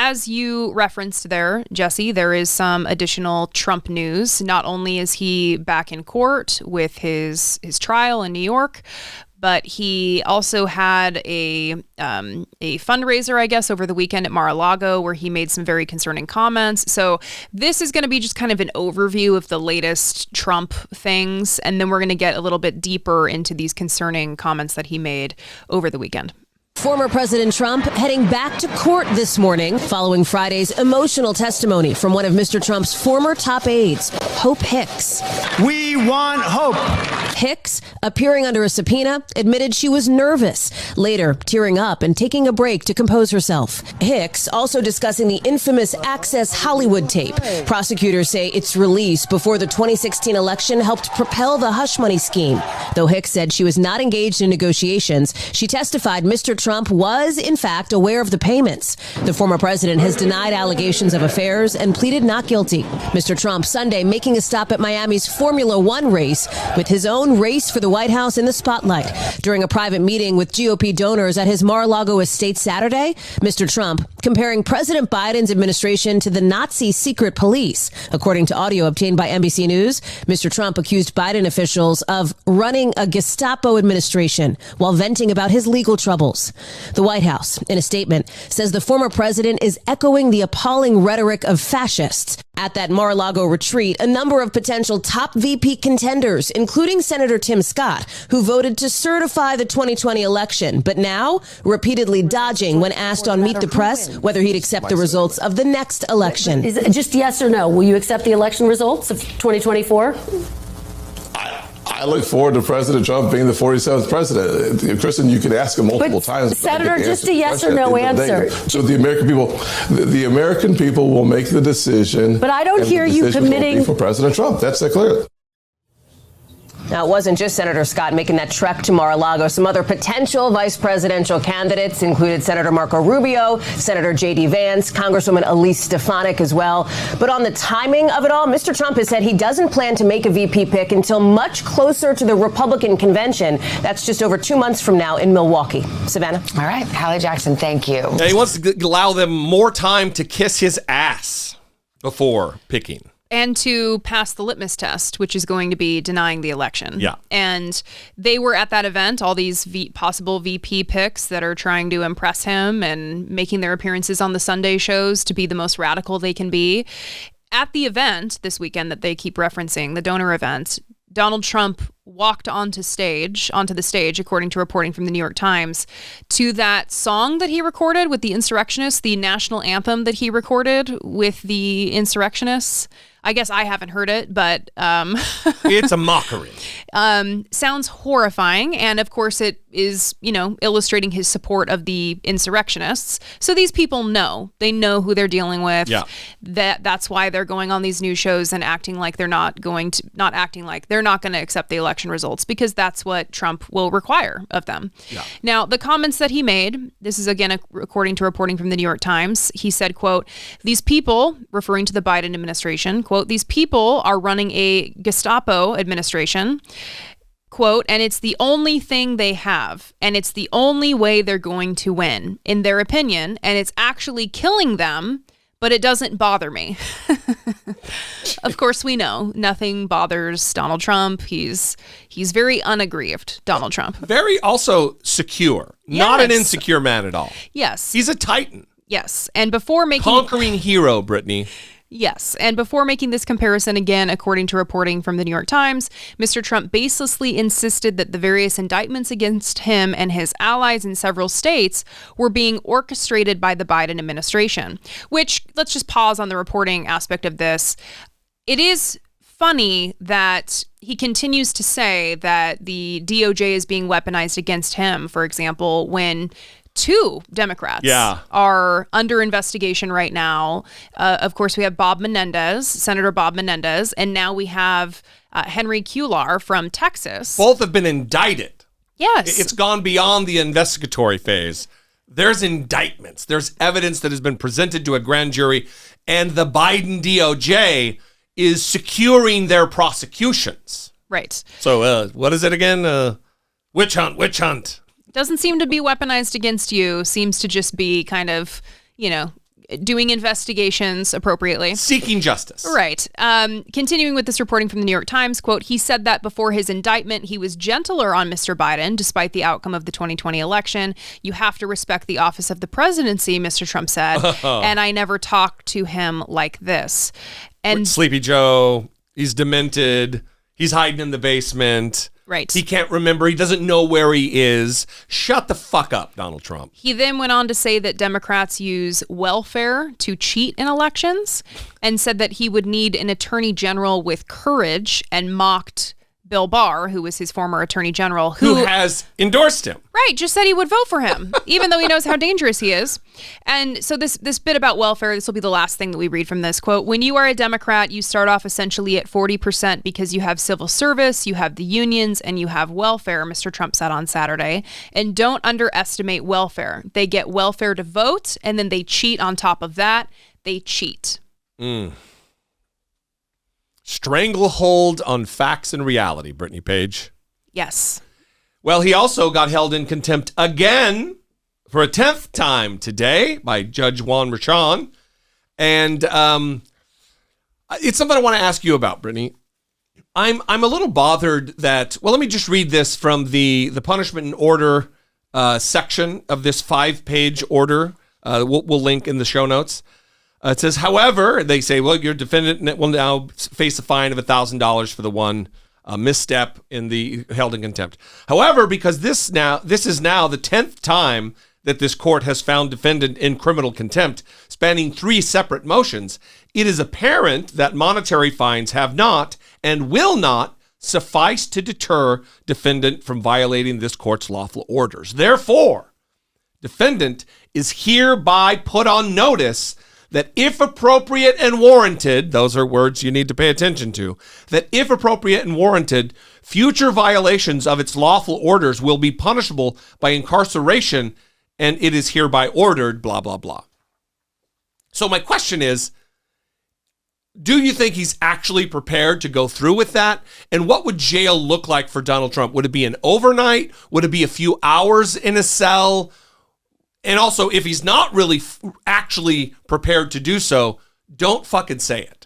as you referenced there, Jesse, there is some additional Trump news. Not only is he back in court with his trial in New York, but he also had a fundraiser, I guess, over the weekend at Mar-a-Lago where he made some very concerning comments. So this is going to be just kind of an overview of the latest Trump things, and then we're going to get a little bit deeper into these concerning comments that he made over the weekend. Former President Trump heading back to court this morning following Friday's emotional testimony from one of Mr. Trump's former top aides, Hope Hicks. We want hope. Hicks, appearing under a subpoena, admitted she was nervous, later tearing up and taking a break to compose herself. Hicks also discussing the infamous Access Hollywood tape. Prosecutors say its release before the 2016 election helped propel the hush money scheme. Though Hicks said she was not engaged in negotiations, she testified Mr. Trump was, in fact, aware of the payments. The former president has denied allegations of affairs and pleaded not guilty. Mr. Trump Sunday making a stop at Miami's Formula One race with his own race for the White House in the spotlight. During a private meeting with GOP donors at his Mar-a-Lago estate Saturday, Mr. Trump comparing President Biden's administration to the Nazi secret police. According to audio obtained by NBC News, Mr. Trump accused Biden officials of running a Gestapo administration while venting about his legal troubles. The White House, in a statement, says the former president is echoing the appalling rhetoric of fascists. At that Mar-a-Lago retreat, a number of potential top VP contenders, including Senator Tim Scott, who voted to certify the 2020 election, but now repeatedly dodging when asked on Meet the Press whether he'd accept the results of the next election. Is it just yes or no? Will you accept the election results of 2024? I look forward to President Trump being the 47th president. Kristen, you could ask him multiple times. Senator, just a yes or no answer. So the American people will make the decision. But I don't hear you committing for President Trump. That's clear. Now, it wasn't just Senator Scott making that trek to Mar-a-Lago. Some other potential vice presidential candidates included Senator Marco Rubio, Senator J.D. Vance, Congresswoman Elise Stefanik as well. But on the timing of it all, Mr. Trump has said he doesn't plan to make a VP pick until much closer to the Republican convention. That's just over 2 months from now in Milwaukee. Savannah? All right, Hallie Jackson, thank you. Yeah, he wants to allow them more time to kiss his ass before picking. And to pass the litmus test, which is going to be denying the election. Yeah. And they were at that event, all these possible VP picks that are trying to impress him and making their appearances on the Sunday shows to be the most radical they can be. At the event this weekend that they keep referencing, the donor event, Donald Trump walked onto the stage, according to reporting from the New York Times, to that song that he recorded with the insurrectionists, the national anthem that he recorded with the insurrectionists. I guess I haven't heard it, but it's a mockery. Sounds horrifying. And of course it is, illustrating his support of the insurrectionists. So these people know who they're dealing with. Yeah. That's why they're going on these news shows and acting like they're not going to accept the election results, because that's what Trump will require of them. Yeah. Now, the comments that he made, this is again according to reporting from the New York Times, he said, quote, "These people," referring to the Biden administration, quote, "these people are running a Gestapo administration," quote, "and it's the only thing they have, and it's the only way they're going to win, in their opinion, and it's actually killing them, but it doesn't bother me." Of course, we know nothing bothers Donald Trump. He's very unaggrieved, Donald Trump. Very also secure, not an insecure man at all. Yes. He's a titan. Yes. And before making... Conquering hero, Brittany. Yes. And before making this comparison again, according to reporting from the New York Times, Mr. Trump baselessly insisted that the various indictments against him and his allies in several states were being orchestrated by the Biden administration, which, let's just pause on the reporting aspect of this. It is funny that he continues to say that the DOJ is being weaponized against him, for example, when 2 Democrats are under investigation right now. Of course, we have Senator Bob Menendez, and now we have Henry Cuellar from Texas. Both have been indicted. Yes. It's gone beyond the investigatory phase. There's indictments. There's evidence that has been presented to a grand jury, and the Biden DOJ is securing their prosecutions. Right. So what is it again? Witch hunt. Doesn't seem to be weaponized against you. Seems to just be kind of, doing investigations appropriately. Seeking justice. Right. Continuing with this reporting from the New York Times, quote, he said that before his indictment, he was gentler on Mr. Biden, despite the outcome of the 2020 election. You have to respect the office of the presidency, Mr. Trump said. And I never talked to him like this. And Sleepy Joe, he's demented. He's hiding in the basement. Right. He can't remember. He doesn't know where he is. Shut the fuck up, Donald Trump. He then went on to say that Democrats use welfare to cheat in elections and said that he would need an attorney general with courage and mocked Bill Barr, who was his former attorney general, who has endorsed him. Right, just said he would vote for him, even though he knows how dangerous he is. And so this bit about welfare, this will be the last thing that we read from this quote. When you are a Democrat, you start off essentially at 40% because you have civil service, you have the unions, and you have welfare, Mr. Trump said on Saturday. And don't underestimate welfare. They get welfare to vote, and then they cheat on top of that. They cheat. Stranglehold on facts and reality, Brittany Page. Yes. Well, he also got held in contempt again for a 10th time today by Judge Juan Merchan. And it's something I want to ask you about, Brittany. I'm a little bothered that, well, let me just read this from the punishment and order section of this 5-page order. We'll link in the show notes. It says, however, they say, well, your defendant will now face a fine of $1,000 for the one misstep in the held in contempt. However, because this is now the 10th time that this court has found defendant in criminal contempt, spanning 3 separate motions, it is apparent that monetary fines have not and will not suffice to deter defendant from violating this court's lawful orders. Therefore, defendant is hereby put on notice that if appropriate and warranted, those are words you need to pay attention to, that if appropriate and warranted, future violations of its lawful orders will be punishable by incarceration, and it is hereby ordered, blah, blah, blah. So my question is, do you think he's actually prepared to go through with that? And what would jail look like for Donald Trump? Would it be an overnight? Would it be a few hours in a cell? And also, if he's not really actually prepared to do so, don't fucking say it.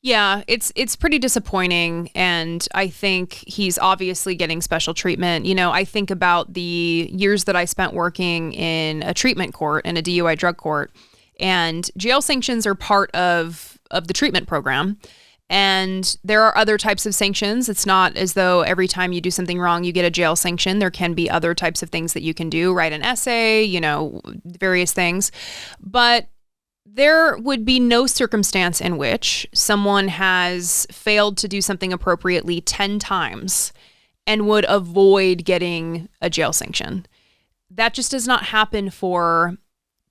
Yeah, it's pretty disappointing, and I think he's obviously getting special treatment. You know, I think about the years that I spent working in a treatment court, in a DUI drug court, and jail sanctions are part of the treatment program. And there are other types of sanctions. It's not as though every time you do something wrong, you get a jail sanction. There can be other types of things that you can do, write an essay, you know, various things. But there would be no circumstance in which someone has failed to do something appropriately 10 times and would avoid getting a jail sanction. That just does not happen for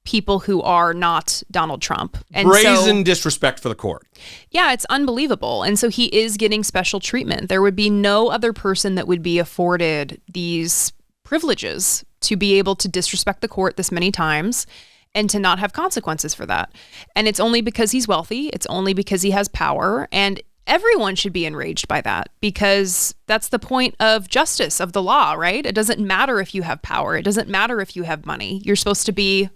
people who are not Donald Trump. And brazen disrespect for the court. Yeah, it's unbelievable. And so he is getting special treatment. There would be no other person that would be afforded these privileges to be able to disrespect the court this many times and to not have consequences for that. And it's only because he's wealthy. It's only because he has power. And everyone should be enraged by that, because that's the point of justice, of the law, right? It doesn't matter if you have power. It doesn't matter if you have money. You're supposed to be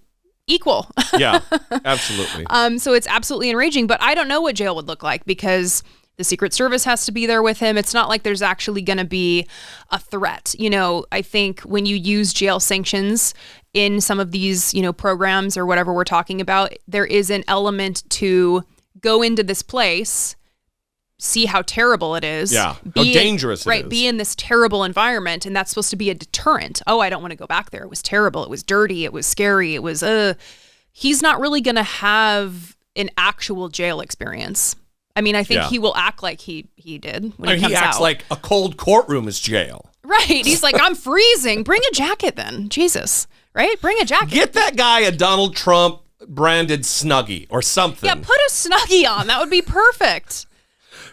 equal. Yeah, absolutely. So it's absolutely enraging, but I don't know what jail would look like, because the Secret Service has to be there with him. It's not like there's actually going to be a threat. You know, I think when you use jail sanctions in some of these, you know, programs or whatever we're talking about, there is an element to go into this place, see how terrible it is. Yeah, how dangerous it is. Right, be in this terrible environment, and that's supposed to be a deterrent. Oh, I don't want to go back there. It was terrible. It was dirty. It was scary. It was, he's not really going to have an actual jail experience. I mean, I think he will act like he did when he comes out. He acts like a cold courtroom is jail. Right. He's like, I'm freezing. Bring a jacket then. Jesus. Right? Bring a jacket. Get that guy a Donald Trump branded Snuggie or something. Yeah, put a Snuggie on. That would be perfect.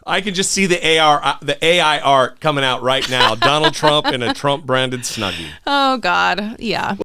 I can just see the AI art coming out right now. Donald Trump in a Trump branded Snuggie. Oh, God. Yeah.